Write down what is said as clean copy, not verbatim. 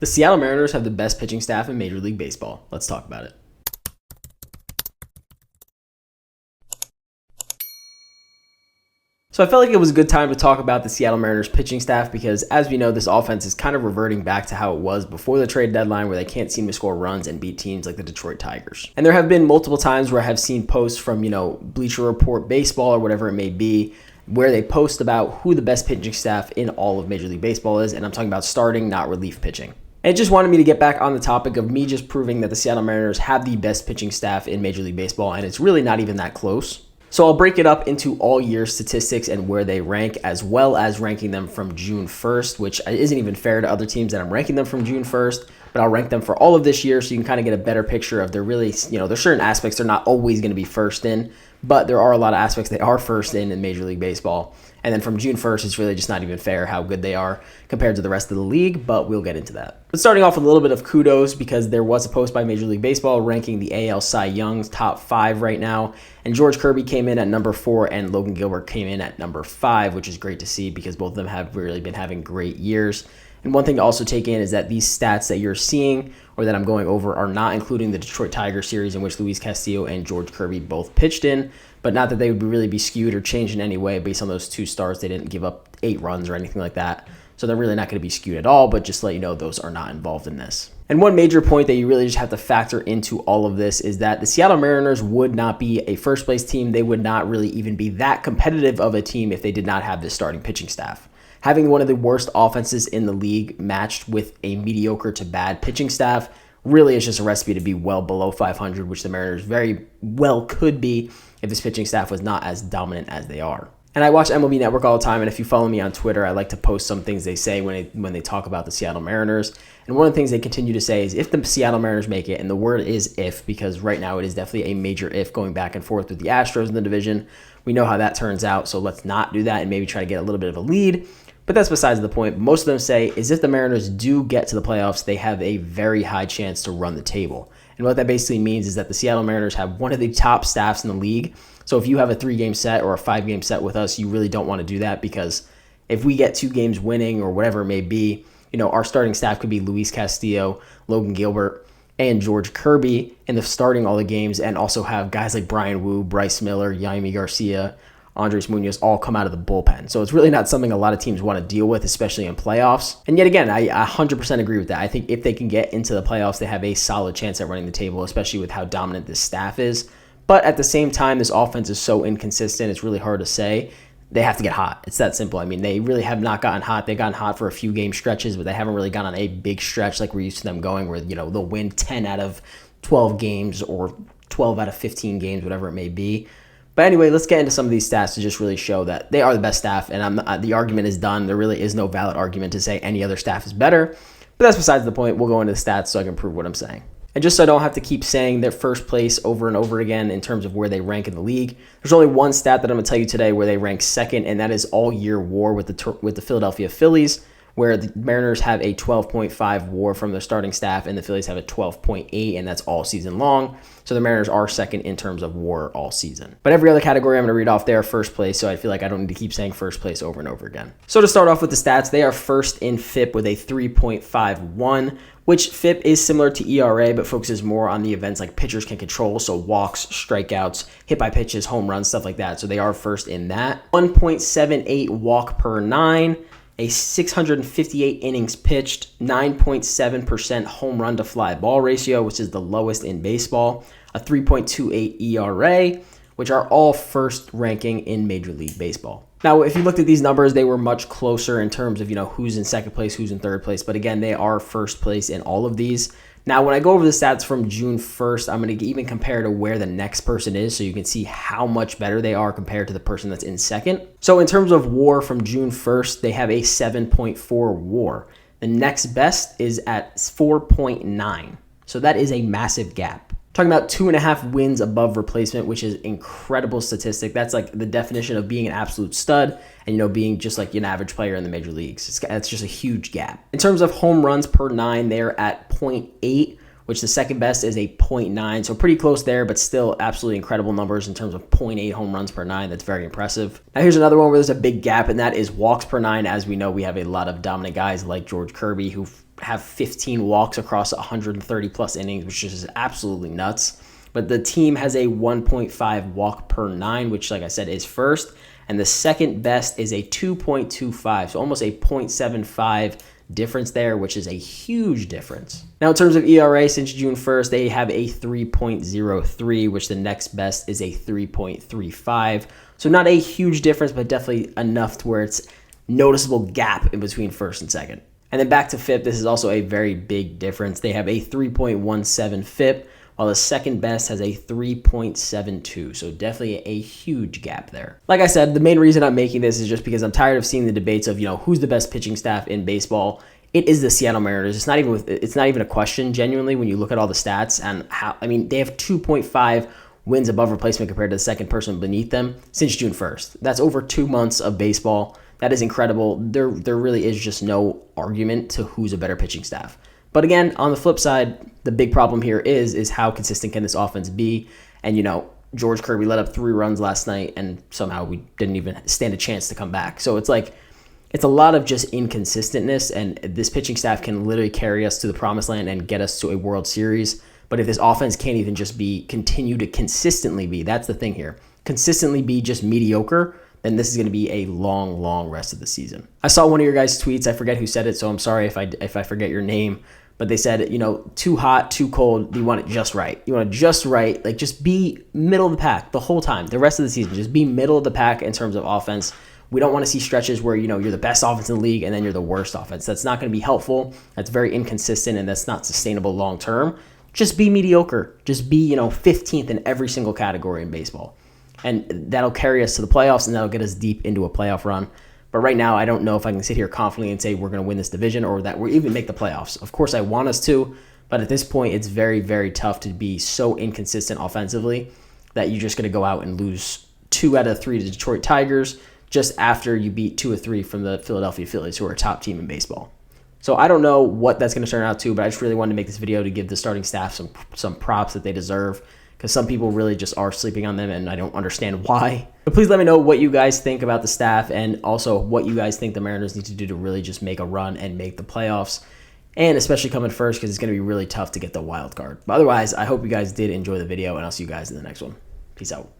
The Seattle Mariners have the best pitching staff in Major League Baseball. Let's talk about it. So I felt like it was a good time to talk about the Seattle Mariners pitching staff because, as we know, this offense is kind of reverting back to how it was before the trade deadline, where they can't seem to score runs and beat teams like the Detroit Tigers. And there have been multiple times where I have seen posts from, Bleacher Report Baseball or whatever it may be, where they post about who the best pitching staff in all of Major League Baseball is, and I'm talking about starting, not relief pitching. And it just wanted me to get back on the topic of me just proving that the Seattle Mariners have the best pitching staff in Major League Baseball, and it's really not even that close. So I'll break it up into all year statistics and where they rank, as well as ranking them from June 1st, which isn't even fair to other teams that I'm ranking them from June 1st, but I'll rank them for all of this year so you can kind of get a better picture of there's certain aspects they're not always going to be first in, but there are a lot of aspects they are first in Major League Baseball. And then from June 1st, it's really just not even fair how good they are compared to the rest of the league, but we'll get into that. But starting off with a little bit of kudos, because there was a post by Major League Baseball ranking the AL Cy Young's top 5 right now, and George Kirby came in at number 4 and Logan Gilbert came in at number 5, which is great to see because both of them have really been having great years. And one thing to also take in is that these stats that you're seeing or that I'm going over are not including the Detroit Tigers series in which Luis Castillo and George Kirby both pitched in, but not that they would really be skewed or changed in any way based on those 2 starts. They didn't give up 8 runs or anything like that. So they're really not going to be skewed at all, but just to let you know, those are not involved in this. And one major point that you really just have to factor into all of this is that the Seattle Mariners would not be a first place team. They would not really even be that competitive of a team if they did not have this starting pitching staff. Having one of the worst offenses in the league matched with a mediocre to bad pitching staff really is just a recipe to be well below 500, which the Mariners very well could be if this pitching staff was not as dominant as they are. And I watch MLB Network all the time, and if you follow me on Twitter, I like to post some things they say when they talk about the Seattle Mariners. And one of the things they continue to say is if the Seattle Mariners make it, and the word is if, because right now it is definitely a major if going back and forth with the Astros in the division. We know how that turns out, so let's not do that and maybe try to get a little bit of a lead. But that's besides the point. Most of them say is if the Mariners do get to the playoffs, they have a very high chance to run the table. And what that basically means is that the Seattle Mariners have one of the top staffs in the league. So if you have a 3-game set or a 5-game set with us, you really don't want to do that, because if we get 2 games winning or whatever it may be, our starting staff could be Luis Castillo, Logan Gilbert, and George Kirby in the starting all the games, and also have guys like Brian Wu, Bryce Miller, Yami Garcia, Andres Munoz all come out of the bullpen. So it's really not something a lot of teams want to deal with, especially in playoffs. And yet again, I 100% agree with that. I think if they can get into the playoffs, they have a solid chance at running the table, especially with how dominant this staff is. But at the same time, this offense is so inconsistent, it's really hard to say. They have to get hot. It's that simple. I mean, they really have not gotten hot. They've gotten hot for a few game stretches, but they haven't really gone on a big stretch like we're used to them going, where, they'll win 10 out of 12 games or 12 out of 15 games, whatever it may be. But anyway, let's get into some of these stats to just really show that they are the best staff, and the argument is done. There really is no valid argument to say any other staff is better, but that's besides the point. We'll go into the stats so I can prove what I'm saying. And just so I don't have to keep saying their first place over and over again in terms of where they rank in the league, there's only one stat that I'm going to tell you today where they rank second, and that is all-year WAR with the Philadelphia Phillies, where the Mariners have a 12.5 WAR from their starting staff, and the Phillies have a 12.8, and that's all season long. So the Mariners are second in terms of WAR all season. But every other category I'm going to read off there first place, so I feel like I don't need to keep saying first place over and over again. So to start off with the stats, they are first in FIP with a 3.51, which FIP is similar to ERA, but focuses more on the events like pitchers can control, so walks, strikeouts, hit by pitches, home runs, stuff like that. So they are first in that. 1.78 walk per 9. A 658 innings pitched, 9.7% home run to fly ball ratio, which is the lowest in baseball, a 3.28 ERA, which are all first ranking in Major League Baseball. Now, if you looked at these numbers, they were much closer in terms of, who's in second place, who's in third place. But again, they are first place in all of these. Now, when I go over the stats from June 1st, I'm going to even compare to where the next person is so you can see how much better they are compared to the person that's in second. So in terms of WAR from June 1st, they have a 7.4 WAR. The next best is at 4.9. So that is a massive gap. Talking about 2.5 wins above replacement, which is incredible statistic. That's like the definition of being an absolute stud and, being just like an average player in the major leagues. That's just a huge gap. In terms of home runs per 9, they're at 0.8, which the second best is a 0.9. So pretty close there, but still absolutely incredible numbers in terms of 0.8 home runs per 9. That's very impressive. Now here's another one where there's a big gap, and that is walks per 9. As we know, we have a lot of dominant guys like George Kirby who have 15 walks across 130 plus innings, which is absolutely nuts. But the team has a 1.5 walk per 9, which, like I said, is first. And the second best is a 2.25, so almost a 0.75 difference there, which is a huge difference. Now, in terms of ERA, since June 1st, they have a 3.03, which the next best is a 3.35. So not a huge difference, but definitely enough to where it's noticeable gap in between first and second. And then back to FIP, this is also a very big difference. They have a 3.17 FIP, while the second best has a 3.72. So definitely a huge gap there. Like I said, the main reason I'm making this is just because I'm tired of seeing the debates of, who's the best pitching staff in baseball. It is the Seattle Mariners. It's not even a question, genuinely, when you look at all the stats and how, they have 2.5 wins above replacement compared to the second person beneath them since June 1st. That's over 2 months of baseball. That is incredible. There really is just no argument to who's a better pitching staff. But again, on the flip side, the big problem here is how consistent can this offense be? And, George Kirby let up 3 runs last night, and somehow we didn't even stand a chance to come back. So it's a lot of just inconsistentness, and this pitching staff can literally carry us to the promised land and get us to a World Series. But if this offense can't even just continue to consistently be, that's the thing here, consistently be just mediocre, then this is going to be a long, long rest of the season. I saw one of your guys' tweets. I forget who said it, so I'm sorry if I forget your name. But they said, too hot, too cold. You want it just right. You want it just right. Just be middle of the pack the whole time. The rest of the season, just be middle of the pack in terms of offense. We don't want to see stretches where, you're the best offense in the league and then you're the worst offense. That's not going to be helpful. That's very inconsistent, and that's not sustainable long term. Just be mediocre. Just be, 15th in every single category in baseball. And that'll carry us to the playoffs, and that'll get us deep into a playoff run. But right now, I don't know if I can sit here confidently and say we're going to win this division or that we'll even make the playoffs. Of course, I want us to, but at this point, it's very, very tough to be so inconsistent offensively that you're just going to go out and lose 2 out of 3 to Detroit Tigers just after you beat 2 or 3 from the Philadelphia Phillies, who are a top team in baseball. So I don't know what that's going to turn out to, but I just really wanted to make this video to give the starting staff some props that they deserve, because some people really just are sleeping on them, and I don't understand why. But please let me know what you guys think about the staff, and also what you guys think the Mariners need to do to really just make a run and make the playoffs, and especially coming first, because it's going to be really tough to get the wild card. But otherwise, I hope you guys did enjoy the video, and I'll see you guys in the next one. Peace out.